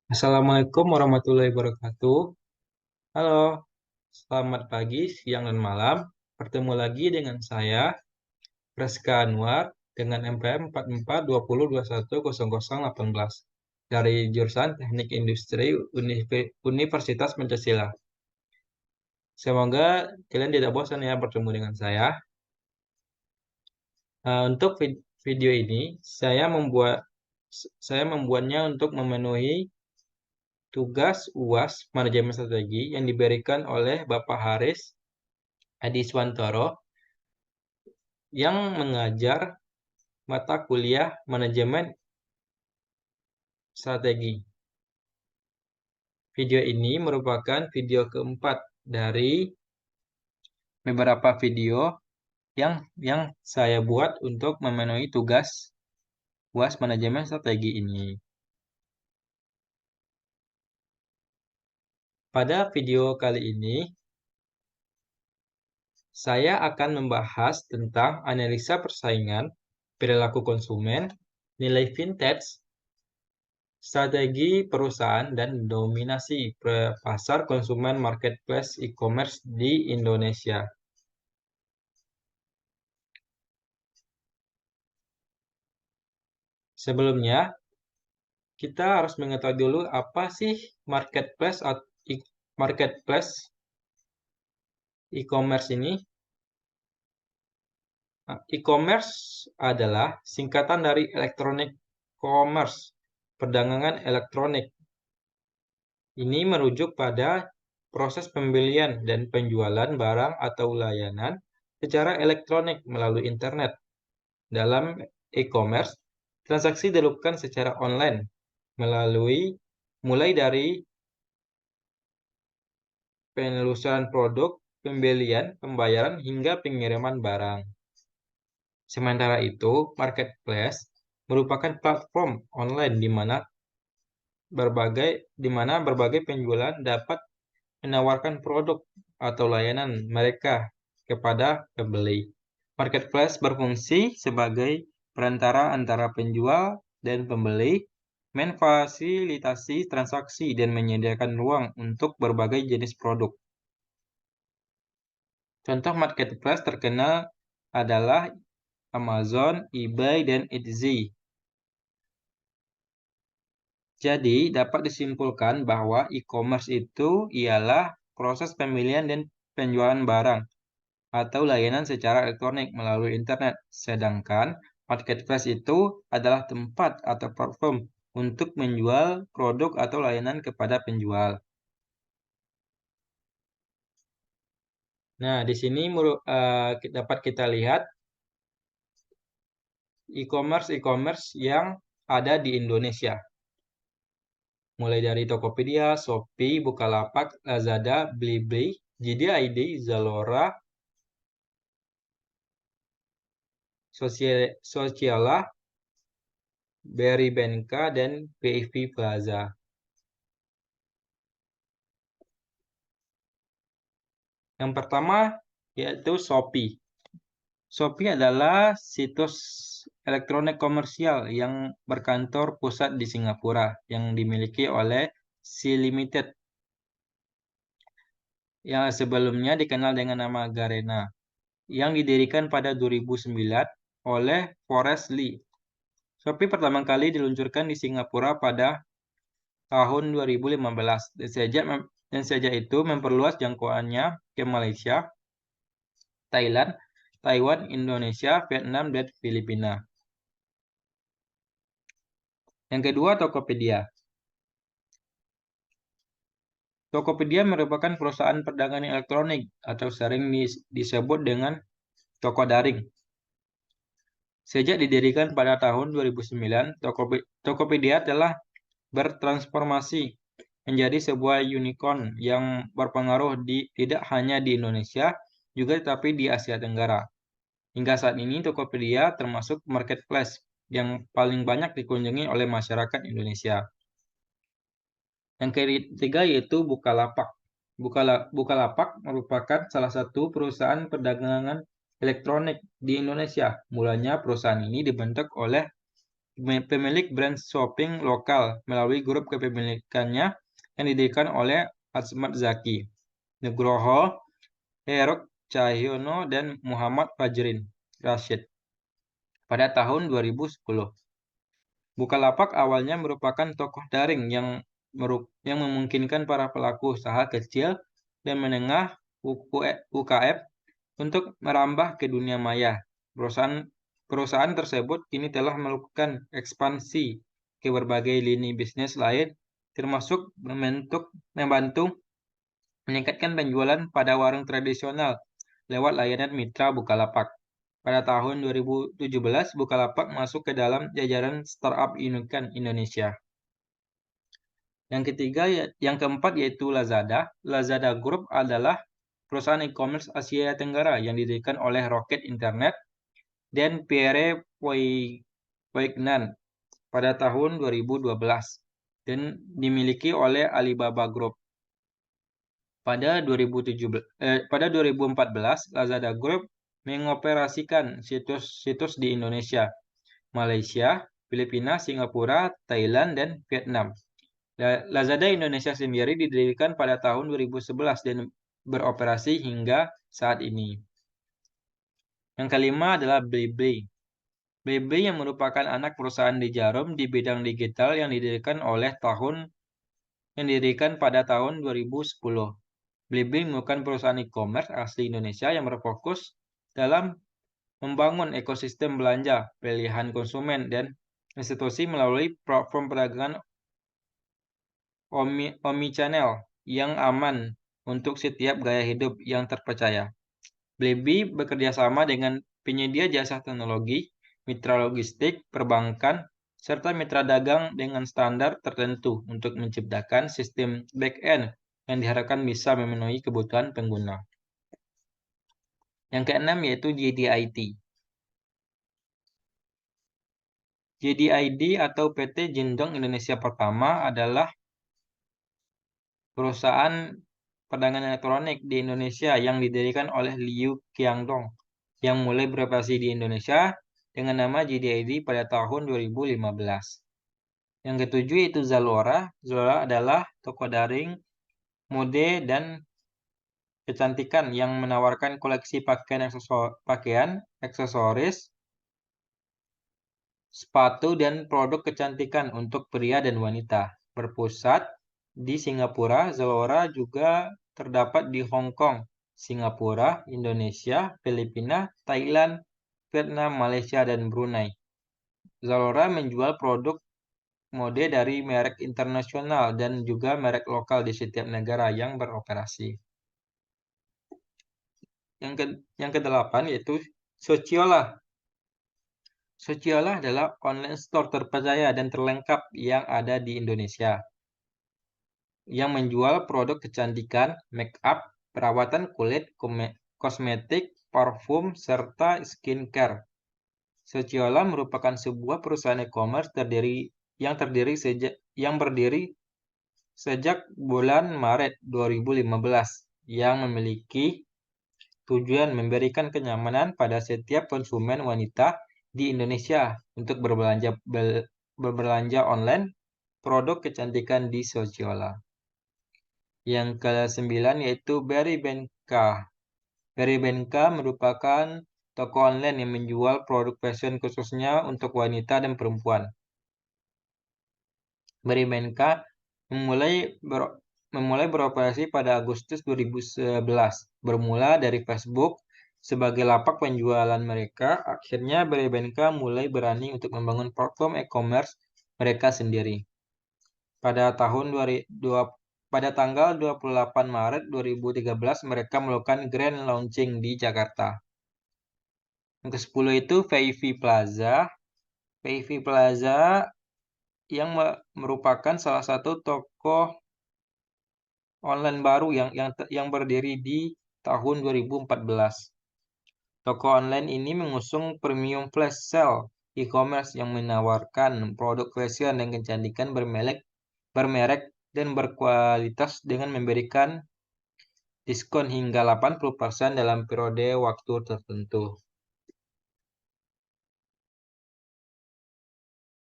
Assalamualaikum warahmatullahi wabarakatuh. Halo, selamat pagi, siang, dan malam. Bertemu lagi dengan saya, Preska Anwar, dengan MPM 4420210018 dari jurusan Teknik Industri Universitas Pancasila. Semoga kalian tidak bosan ya bertemu dengan saya. Untuk video ini, saya membuatnya untuk memenuhi tugas UAS Manajemen Strategi yang diberikan oleh Bapak Haris Adiswantoro yang mengajar mata kuliah Manajemen Strategi. Video ini merupakan video keempat dari beberapa video yang saya buat untuk memenuhi tugas UAS Manajemen Strategi ini. Pada video kali ini, saya akan membahas tentang analisa persaingan, perilaku konsumen, nilai vintage, strategi perusahaan, dan dominasi pasar konsumen marketplace e-commerce di Indonesia. Sebelumnya, kita harus mengetahui dulu apa sih marketplace e-commerce ini. E-commerce adalah singkatan dari electronic commerce, perdagangan elektronik. Ini merujuk pada proses pembelian dan penjualan barang atau layanan secara elektronik melalui internet. Dalam e-commerce, transaksi dilakukan secara online mulai dari penelusuran produk, pembelian, pembayaran, hingga pengiriman barang. Sementara itu, marketplace merupakan platform online di mana berbagai penjualan dapat menawarkan produk atau layanan mereka kepada pembeli. Marketplace berfungsi sebagai perantara antara penjual dan pembeli, memfasilitasi transaksi dan menyediakan ruang untuk berbagai jenis produk. Contoh marketplace terkenal adalah Amazon, eBay, dan Etsy. Jadi, dapat disimpulkan bahwa e-commerce itu ialah proses pembelian dan penjualan barang atau layanan secara elektronik melalui internet. Sedangkan marketplace itu adalah tempat atau platform untuk menjual produk atau layanan kepada penjual. Nah, di sini dapat kita lihat e-commerce yang ada di Indonesia. Mulai dari Tokopedia, Shopee, Bukalapak, Lazada, Blibli, JD ID, Zalora, Sociala, Berrybenka, dan PV Plaza. Yang pertama yaitu Shopee. Shopee adalah situs elektronik komersial yang berkantor pusat di Singapura yang dimiliki oleh Sea Limited yang sebelumnya dikenal dengan nama Garena, yang didirikan pada 2009 oleh Forrest Li. Shopee pertama kali diluncurkan di Singapura pada tahun 2015 dan sejak itu memperluas jangkauannya ke Malaysia, Thailand, Taiwan, Indonesia, Vietnam, dan Filipina. Yang kedua, Tokopedia. Tokopedia merupakan perusahaan perdagangan elektronik atau sering disebut dengan toko daring. Sejak didirikan pada tahun 2009, Tokopedia telah bertransformasi menjadi sebuah unicorn yang berpengaruh tidak hanya di Indonesia, juga tetapi di Asia Tenggara. Hingga saat ini, Tokopedia termasuk marketplace yang paling banyak dikunjungi oleh masyarakat Indonesia. Yang ketiga yaitu Bukalapak. Bukalapak merupakan salah satu perusahaan perdagangan elektronik di Indonesia. Mulanya perusahaan ini dibentuk oleh pemilik brand shopping lokal melalui grup kepemilikannya yang didirikan oleh Azmat Zaki, Nugroho, Herok Cahyono, dan Muhammad Fajrin Rashid pada tahun 2010. Bukalapak awalnya merupakan tokoh daring yang memungkinkan para pelaku usaha kecil dan menengah UKM untuk merambah ke dunia maya. Perusahaan tersebut kini telah melakukan ekspansi ke berbagai lini bisnis lain, termasuk membantu meningkatkan penjualan pada warung tradisional lewat layanan mitra Bukalapak. Pada tahun 2017, Bukalapak masuk ke dalam jajaran startup unicorn Indonesia. Yang keempat yaitu Lazada. Lazada Group adalah perusahaan e-commerce Asia Tenggara yang didirikan oleh Rocket Internet dan Pierre Poignan pada tahun 2012 dan dimiliki oleh Alibaba Group. Pada 2014, Lazada Group mengoperasikan situs-situs di Indonesia, Malaysia, Filipina, Singapura, Thailand, dan Vietnam. Lazada Indonesia sendiri didirikan pada tahun 2011 dan beroperasi hingga saat ini. Yang kelima adalah Blibli. Blibli yang merupakan anak perusahaan di Jarum di bidang digital yang didirikan pada tahun 2010. Blibli merupakan perusahaan e-commerce asli Indonesia yang berfokus dalam membangun ekosistem belanja, pilihan konsumen, dan institusi melalui platform perdagangan omnichannel yang aman untuk setiap gaya hidup yang terpercaya. Blibli bekerja sama dengan penyedia jasa teknologi, mitra logistik, perbankan, serta mitra dagang dengan standar tertentu untuk menciptakan sistem back-end yang diharapkan bisa memenuhi kebutuhan pengguna. Yang keenam yaitu JDIT. JDIT atau PT Jindong Indonesia Pertama adalah perusahaan perdagangan elektronik di Indonesia yang didirikan oleh Liu Qiangdong yang mulai beroperasi di Indonesia dengan nama JDIT pada tahun 2015. Yang ketujuh yaitu Zalora. Zalora adalah toko daring mode dan kecantikan yang menawarkan koleksi pakaian, aksesoris, sepatu, dan produk kecantikan untuk pria dan wanita. Berpusat di Singapura, Zalora juga terdapat di Hong Kong, Singapura, Indonesia, Filipina, Thailand, Vietnam, Malaysia, dan Brunei. Zalora menjual produk mode dari merek internasional dan juga merek lokal di setiap negara yang beroperasi. Yang kedelapan yaitu Sociolla. Sociolla adalah online store terpercaya dan terlengkap yang ada di Indonesia, yang menjual produk kecantikan, make up, perawatan kulit, kosmetik, parfum, serta skincare. Sociolla merupakan sebuah perusahaan e-commerce yang berdiri sejak bulan Maret 2015 yang memiliki tujuan memberikan kenyamanan pada setiap konsumen wanita di Indonesia untuk berbelanja online produk kecantikan di Sociolla. Yang ke-9 yaitu Berrybenka. Berrybenka merupakan toko online yang menjual produk fashion khususnya untuk wanita dan perempuan. Berrybenka memulai beroperasi pada Agustus 2011. Bermula dari Facebook sebagai lapak penjualan mereka, akhirnya Berrybenka mulai berani untuk membangun platform e-commerce mereka sendiri. Pada tanggal 28 Maret 2013, mereka melakukan grand launching di Jakarta. Yang ke-10 itu VIV Plaza. VIV Plaza yang merupakan salah satu toko online baru yang berdiri di tahun 2014. Toko online ini mengusung premium flash sale e-commerce yang menawarkan produk fashion dan kecantikan bermerek dan berkualitas dengan memberikan diskon hingga 80% dalam periode waktu tertentu.